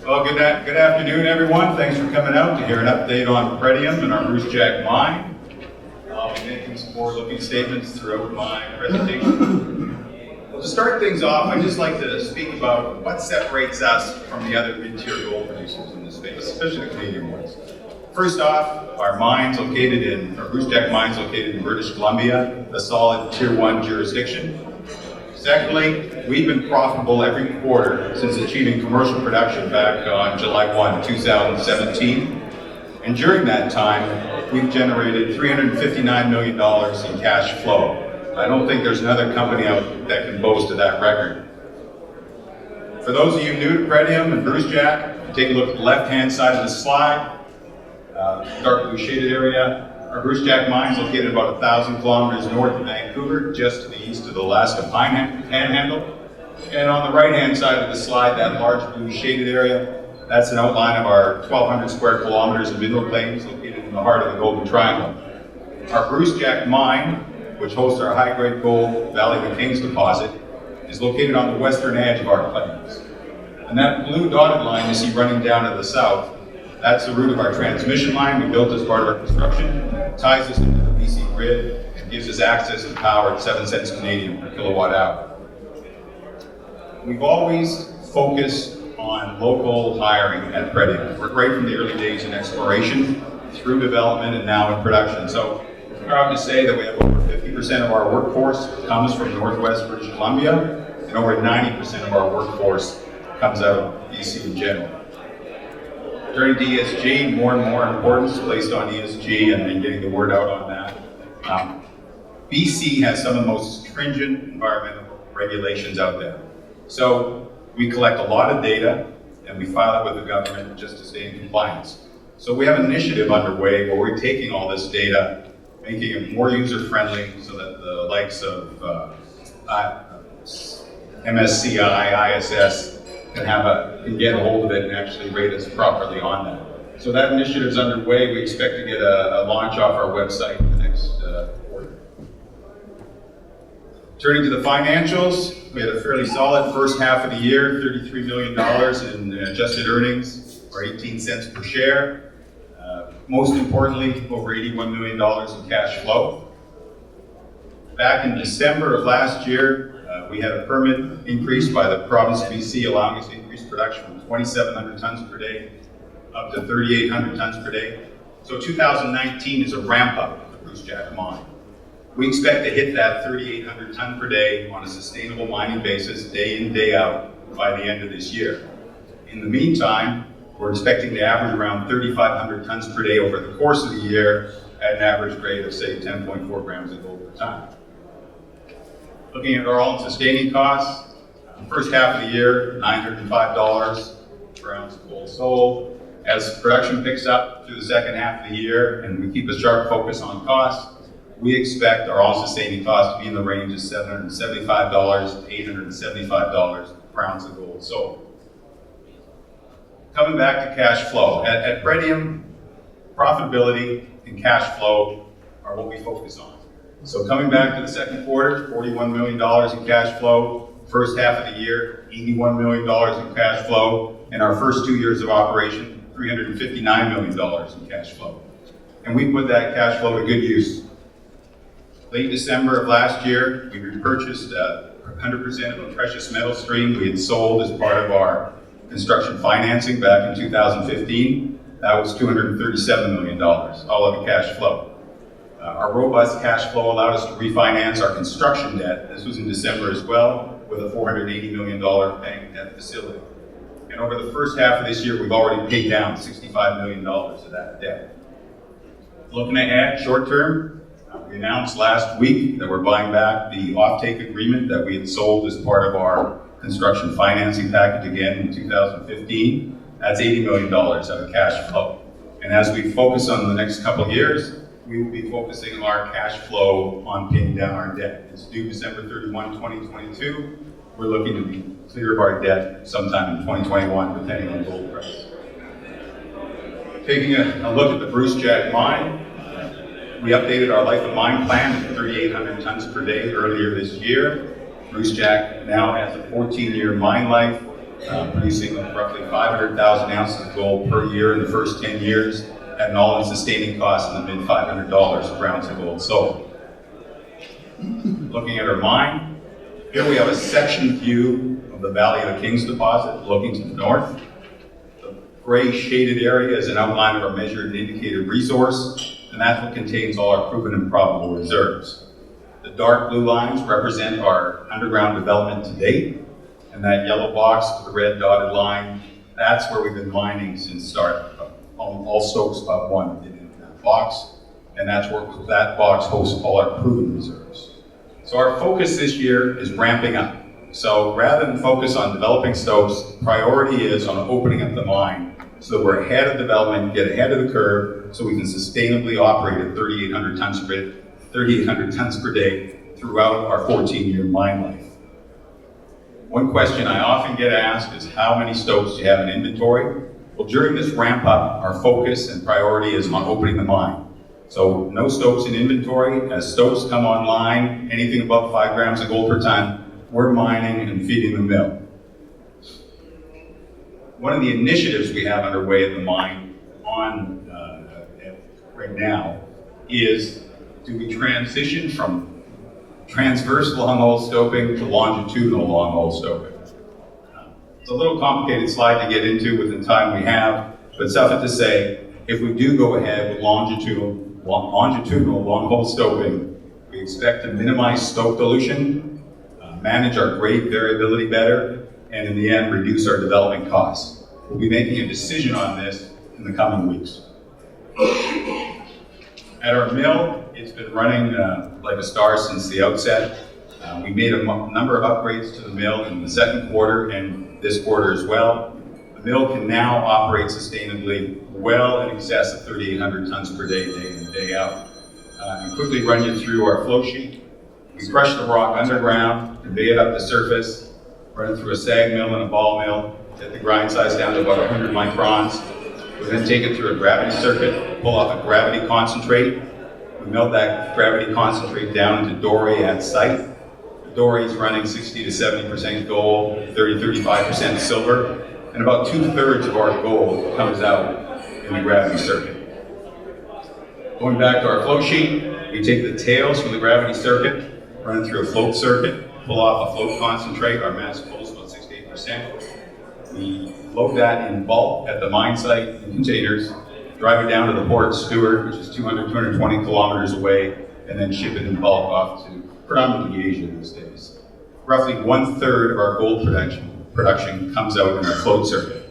Well, good afternoon, everyone. Thanks for coming out to hear an update on Pretium and our Brucejack mine. I'll be making some forward-looking statements throughout my presentation. Well, to start things off, I'd just like to speak about what separates us from the other mid-tier gold producers in this space, especially the Canadian ones. First off, our Brucejack mine's located in British Columbia, a solid Tier 1 jurisdiction. Secondly, we've been profitable every quarter since achieving commercial production back on July 1, 2017. And during that time, we've generated $359 million in cash flow. I don't think there's another company out that can boast of that record. For those of you new to Pretium and Brucejack, take a look at the left-hand side of the slide, dark blue shaded area. Our Brucejack mine is located about 1,000 kilometers north of Vancouver, just to the east of the Alaska Panhandle. And on the right-hand side of the slide, that large blue shaded area, that's an outline of our 1,200 square kilometers of mineral claims located in the heart of the Golden Triangle. Our Brucejack mine, which hosts our high-grade gold Valley of the Kings deposit, is located on the western edge of our claims. And that blue dotted line you see running down to the south, that's the route of our transmission line we built as part of our construction. It ties us into the BC grid and gives us access to power at 7 cents Canadian per kilowatt hour. We've always focused on local hiring at Pretium. We're right from the early days in exploration, through development, and now in production. So I'm proud to say that we have over 50% of our workforce comes from Northwest British Columbia, and over 90% of our workforce comes out of BC in general. Turning to ESG, more and more importance placed on ESG and getting the word out on that. BC has some of the most stringent environmental regulations out there. So we collect a lot of data and we file it with the government just to stay in compliance. So we have an initiative underway where we're taking all this data, making it more user-friendly so that the likes of MSCI, ISS, can get a hold of it and actually rate us properly on that. So that initiative is underway. We expect to get a launch off our website in the next quarter. Turning to the financials, we had a fairly solid first half of the year, $33 million in adjusted earnings, or 18 cents per share. Most importantly, over $81 million in cash flow. Back in December of last year, we had a permit increased by the province of BC, allowing us to increase production from 2,700 tons per day up to 3,800 tons per day. So 2019 is a ramp up of the Brucejack mine. We expect to hit that 3,800 ton per day on a sustainable mining basis, day in, day out, by the end of this year. In the meantime, we're expecting to average around 3,500 tons per day over the course of the year at an average grade of, say, 10.4 grams of gold per ton. Looking at our all-in sustaining costs, first half of the year, $905 per ounce of gold sold. As production picks up through the second half of the year and we keep a sharp focus on costs, we expect our all-in sustaining costs to be in the range of $775 to $875 per ounce of gold sold. Coming back to cash flow. At Pretium, profitability and cash flow are what we focus on. So coming back to the second quarter, $41 million in cash flow. First half of the year, $81 million in cash flow. And our first 2 years of operation, $359 million in cash flow. And we put that cash flow to good use. Late December of last year, we repurchased 100% of a precious metal stream we had sold as part of our construction financing back in 2015. That was $237 million, all of the cash flow. Our robust cash flow allowed us to refinance our construction debt. This was in December as well, with a $480 million bank debt facility. And over the first half of this year, we've already paid down $65 million of that debt. Looking ahead, short term, we announced last week that we're buying back the offtake agreement that we had sold as part of our construction financing package again in 2015. That's $80 million out of cash flow. And as we focus on the next couple of years, we will be focusing our cash flow on paying down our debt. It's due December 31, 2022. We're looking to be clear of our debt sometime in 2021, depending on gold price. Taking a look at the Brucejack mine, we updated our life of mine plan to 3,800 tons per day earlier this year. Brucejack now has a 14-year mine life producing roughly 500,000 ounces of gold per year in the first 10 years at an all-in sustaining cost in the mid $500 per ounce of gold sold. Looking at our mine, here we have a section view of the Valley of the Kings deposit looking to the north. The gray shaded area is an outline of our measured and indicated resource, and that's what contains all our proven and probable reserves. The dark blue lines represent our underground development to date, and that yellow box with the red dotted line, that's where we've been mining since start. All stopes but one fit into that box, and that's where that box hosts all our proven reserves. So our focus this year is ramping up. So rather than focus on developing stopes, priority is on opening up the mine so that we're ahead of development, get ahead of the curve, so we can sustainably operate at 3,800 tons per day throughout our 14-year mine life. One question I often get asked is how many stopes do you have in inventory? Well, during this ramp up, our focus and priority is on opening the mine. So no stopes in inventory. As stopes come online, anything above 5 grams of gold per ton, we're mining and feeding the mill. One of the initiatives we have underway at the mine right now is, do we transition from transverse long-hole stoping to longitudinal long-hole stoping? It's a little complicated slide to get into with the time we have, but suffice to say, if we do go ahead with longitudinal long-hole stoping, we expect to minimize stope dilution, manage our grade variability better, and in the end, reduce our development costs. We'll be making a decision on this in the coming weeks. At our mill, it's been running like a star since the outset. We made a number of upgrades to the mill in the second quarter and this quarter as well. The mill can now operate sustainably well in excess of 3,800 tons per day, day in and day out. And quickly run you through our flow sheet. We crush the rock underground, convey it up the surface, run it through a SAG mill and a ball mill, get the grind size down to about 100 microns. We then take it through a gravity circuit, pull off a gravity concentrate. We melt that gravity concentrate down into doré at site. The doré is running 60 to 70% gold, 30-35% silver, and about 2/3 of our gold comes out in the gravity circuit. Going back to our flow sheet, we take the tails from the gravity circuit, run it through a float circuit, pull off a float concentrate. Our mass flow is about 6 to 8%. We load that in bulk at the mine site in containers, drive it down to the Port Stewart, which is 220 kilometers away, and then ship it in bulk off to predominantly Asia these days. Roughly 1/3 of our gold production comes out in our float circuit.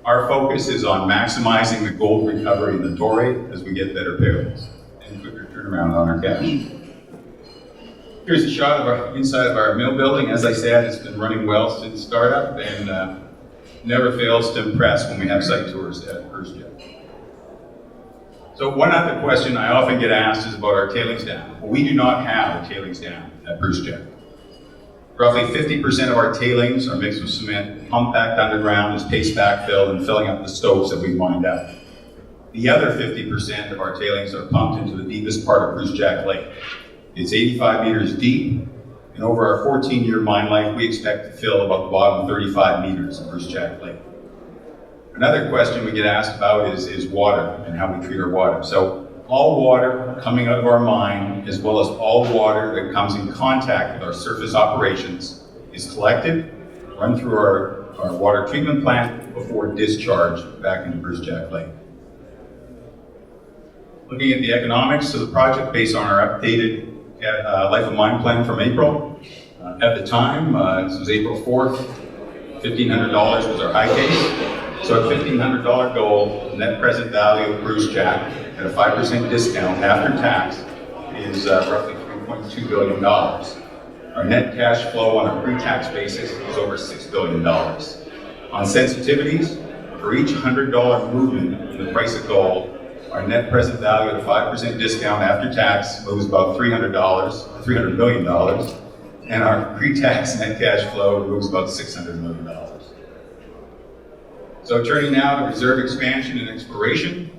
Our focus is on maximizing the gold recovery in the doré as we get better pairings and quicker turnaround on our cash. Here's a shot of our inside of our mill building. As I said, it's been running well since startup and never fails to impress when we have site tours at Pretium. So one other question I often get asked is about our tailings dam. Well, we do not have a tailings dam at Pretium. Roughly 50% of our tailings are mixed with cement, pumped back underground as paste backfill and filling up the stopes that we mined out. The other 50% of our tailings are pumped into the deepest part of Bruce Jack Lake. It's 85 meters deep, and over our 14-year mine life, we expect to fill about the bottom 35 meters of Bruce Jack Lake. Another question we get asked about is water and how we treat our water. So all water coming out of our mine, as well as all water that comes in contact with our surface operations, is collected, run through our water treatment plant before discharge back into Bruce Jack Lake. Looking at the economics of the project based on our updated life of mine plan from April. At the time, this was April 4th, $1,500 was our high case. So at $1,500 gold, net present value of Bruce Jack at a 5% discount after tax is roughly $3.2 billion. Our net cash flow on a pre-tax basis is over $6 billion. On sensitivities, for each $100 movement in the price of gold, our net present value at a 5% discount after tax moves about $300 million, and our pre-tax net cash flow moves about $600 million. So turning now to reserve expansion and exploration.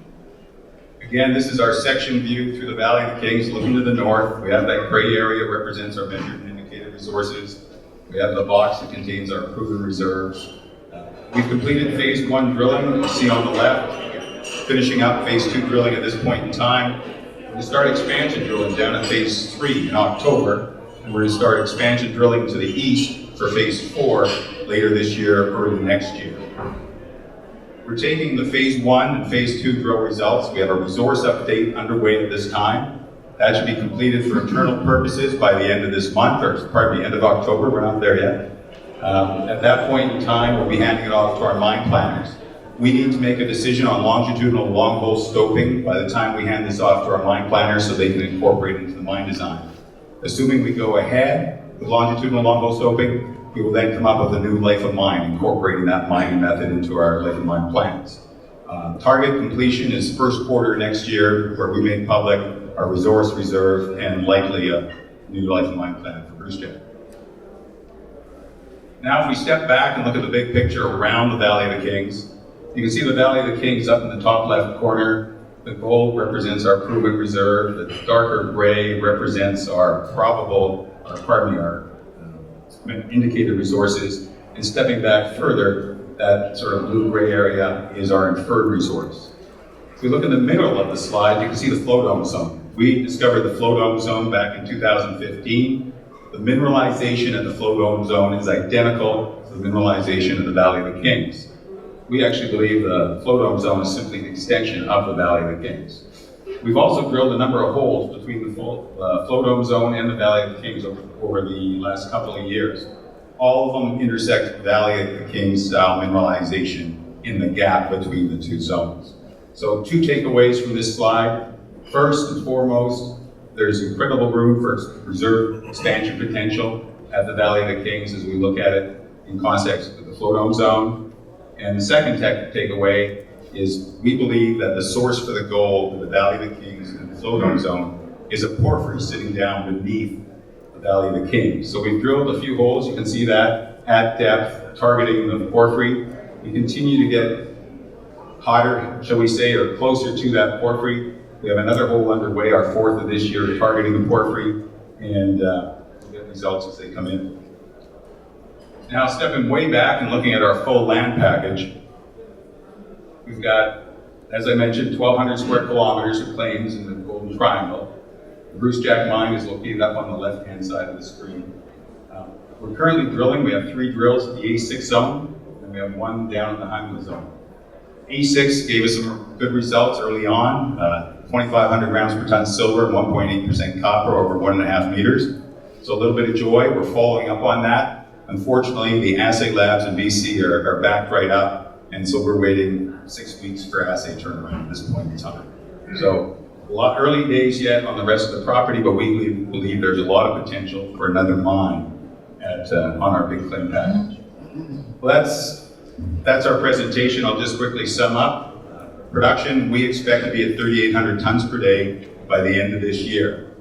Again, this is our section view through the Valley of the Kings, looking to the north. We have that gray area represents our measured and indicated resources. We have the box that contains our proven reserves. We've completed phase 1 drilling, you see on the left, finishing up phase 2 drilling at this point in time. We're going to start expansion drilling down at phase 3 in October, and we're going to start expansion drilling to the east for phase 4 later this year, early next year. We're taking the phase 1 and phase 2 drill results. We have a resource update underway at this time. That should be completed for internal purposes by the end of this month, or pardon me, end of October. We're not there yet. At that point in time, we'll be handing it off to our mine planners. We need to make a decision on longitudinal long hole stoping by the time we hand this off to our mine planners so they can incorporate it into the mine design. Assuming we go ahead with longitudinal long hole stoping, we will then come up with a new life of mine, incorporating that mining method into our life of mine plans. Target completion is first quarter next year, where we make public our resource reserve and likely a new life of mine plan for Brucejack. Now if we step back and look at the big picture around the Valley of the Kings, you can see the Valley of the Kings up in the top left corner. The gold represents our proven reserve. The darker gray represents our indicated resources. And stepping back further, that sort of blue-gray area is our inferred resource. If we look in the middle of the slide, you can see the flow dome zone. We discovered the flow dome zone back in 2015. The mineralization in the flow dome zone is identical to the mineralization in the Valley of the Kings. We actually believe the flow dome zone is simply an extension of the Valley of the Kings. We've also drilled a number of holes between the flow dome zone and the Valley of the Kings over the last couple of years. All of them intersect Valley of the Kings style mineralization in the gap between the two zones. So 2 takeaways from this slide. First and foremost, there's incredible room for reserve expansion potential at the Valley of the Kings as we look at it in context with the flow dome zone. And the second takeaway is we believe that the source for the gold in the Valley of the Kings and the flow dome zone is a porphyry sitting down beneath the Valley of the Kings. So we've drilled a few holes, you can see that, at depth, targeting the porphyry. We continue to get hotter, shall we say, or closer to that porphyry. We have another hole underway, our 4th of this year, targeting the porphyry, and we'll get results as they come in. Now, stepping way back and looking at our full land package, we've got, as I mentioned, 1,200 square kilometers of claims in the Golden Triangle. The Brucejack mine is located up on the left-hand side of the screen. We're currently drilling. We have 3 drills at the A6 zone, and we have 1 down in the Heimlich zone. A6 gave us some good results early on, 2,500 grams per ton silver and 1.8% copper over 1.5 meters. So a little bit of joy. We're following up on that. Unfortunately, the assay labs in BC are backed right up, and so we're waiting 6 weeks for assay turnaround at this point in time. So a lot early days yet on the rest of the property, but we believe there's a lot of potential for another mine on our big claim package. Well, that's our presentation. I'll just quickly sum up. Production, we expect to be at 3,800 tons per day by the end of this year.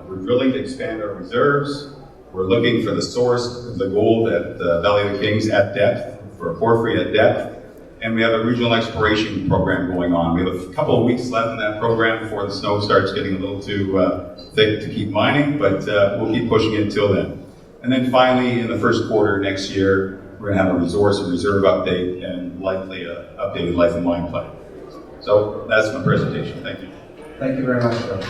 We're drilling to expand our reserves. We're looking for the source of the gold at the Valley of the Kings at depth, for a porphyry at depth. And we have a regional exploration program going on. We have a couple of weeks left in that program before the snow starts getting a little too thick to keep mining, but we'll keep pushing it till then. And then finally, in the first quarter next year, we're going to have a resource and reserve update and likely an updated life of mine plan. So that's my presentation. Thank you. Thank you very much, Phil.